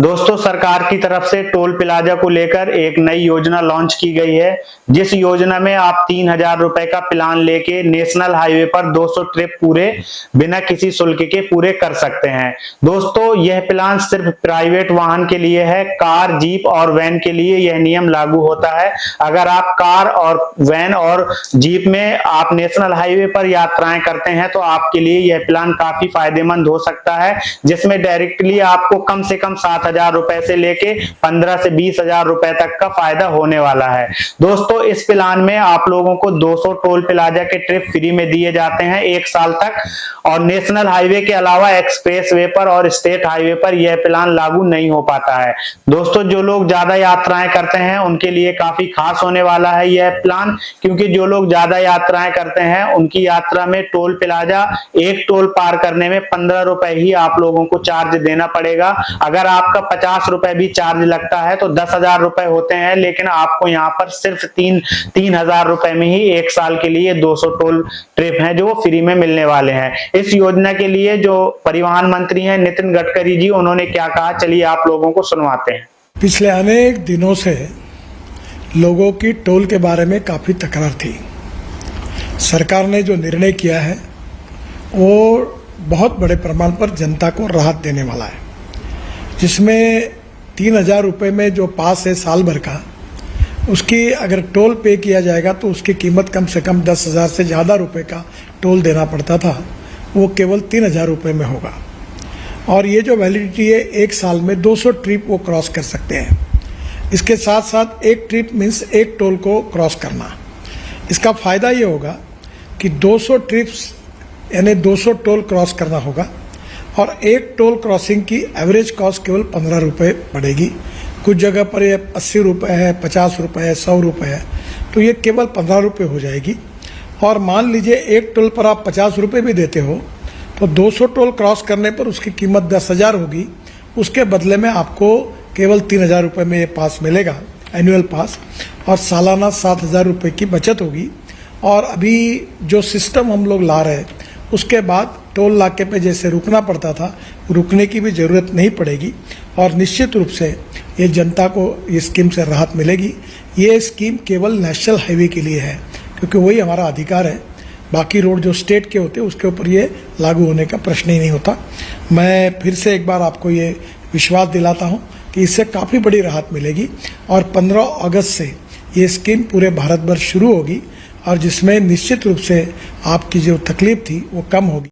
दोस्तों, सरकार की तरफ से टोल प्लाजा को लेकर एक नई योजना लॉन्च की गई है, जिस योजना में आप 3,000 रुपए का प्लान लेके नेशनल हाईवे पर 200 ट्रिप पूरे बिना किसी शुल्क के पूरे कर सकते हैं। दोस्तों, यह प्लान सिर्फ प्राइवेट वाहन के लिए है। कार, जीप और वैन के लिए यह नियम लागू होता है। अगर आप कार और वैन और जीप में आप नेशनल हाईवे पर यात्राएं करते हैं तो आपके लिए यह प्लान काफी फायदेमंद हो सकता है, जिसमें डायरेक्टली आपको कम से कम 7,000 रुपए से लेके 15 से 20,000 रुपए तक का फायदा होने वाला है। दोस्तों, इस प्लान में आप लोगों को 200 टोल प्लाजा के ट्रिप फ्री में दिए जाते हैं 1 साल तक, और नेशनल हाईवे के अलावा एक्सप्रेस वे पर और स्टेट हाईवे पर यह प्लान लागू नहीं हो पाता है। दोस्तों, जो लोग ज्यादा यात्राएं करते हैं उनके लिए काफी खास होने वाला है यह प्लान, क्योंकि जो लोग ज्यादा यात्राएं करते हैं उनकी यात्रा में टोल प्लाजा एक टोल पार करने में 15 रुपए ही आप लोगों को चार्ज देना पड़ेगा। अगर आपका 50 रुपए भी चार्ज लगता है तो 10,000 रुपए होते हैं, लेकिन आपको यहाँ पर सिर्फ 3,000 रुपए में ही 1 साल के लिए 200 टोल ट्रिप हैं जो फ्री में मिलने वाले हैं। इस योजना के लिए जो परिवहन मंत्री हैं नितिन गडकरी जी, उन्होंने क्या कहा, चलिए आप लोगों को सुनवाते हैं। पिछले अनेक दिनों से लोगों की टोल के बारे में काफी तकरार थी। सरकार ने जो निर्णय किया है वो बहुत बड़े प्रमाण पर जनता को राहत देने वाला है, जिसमें 3,000 रुपये में जो पास है साल भर का, उसकी अगर टोल पे किया जाएगा तो उसकी कीमत कम से कम 10,000 से ज़्यादा रुपए का टोल देना पड़ता था, वो केवल 3,000 रुपये में होगा। और ये जो वैलिडिटी है 1 साल में 200 ट्रिप वो क्रॉस कर सकते हैं। इसके साथ साथ एक ट्रिप मीन्स एक टोल को क्रॉस करना। इसका फ़ायदा ये होगा कि 200 ट्रिप्स यानी 200 टोल क्रॉस करना होगा, और एक टोल क्रॉसिंग की एवरेज कॉस्ट केवल 15 रुपये पड़ेगी। कुछ जगह पर ये 80 रुपये है, 50 रुपये है, 100 रुपये है, तो ये केवल 15 रुपये हो जाएगी। और मान लीजिए एक टोल पर आप 50 रुपये भी देते हो तो 200 टोल क्रॉस करने पर उसकी कीमत 10,000 होगी। उसके बदले में आपको केवल 3,000 रुपये में ये पास मिलेगा, एनुअल पास, और सालाना 7,000 रुपये की बचत होगी। और अभी जो सिस्टम हम लोग ला रहे हैं उसके बाद टोल नाके पे जैसे रुकना पड़ता था, रुकने की भी ज़रूरत नहीं पड़ेगी, और निश्चित रूप से ये जनता को ये स्कीम से राहत मिलेगी। ये स्कीम केवल नेशनल हाईवे के लिए है, क्योंकि वही हमारा अधिकार है। बाकी रोड जो स्टेट के होते हैं उसके ऊपर ये लागू होने का प्रश्न ही नहीं होता। मैं फिर से एक बार आपको ये विश्वास दिलाता हूँ कि इससे काफ़ी बड़ी राहत मिलेगी, और 15 अगस्त से ये स्कीम पूरे भारत भर शुरू होगी, और जिसमें निश्चित रूप से आपकी जो तकलीफ थी वो कम होगी।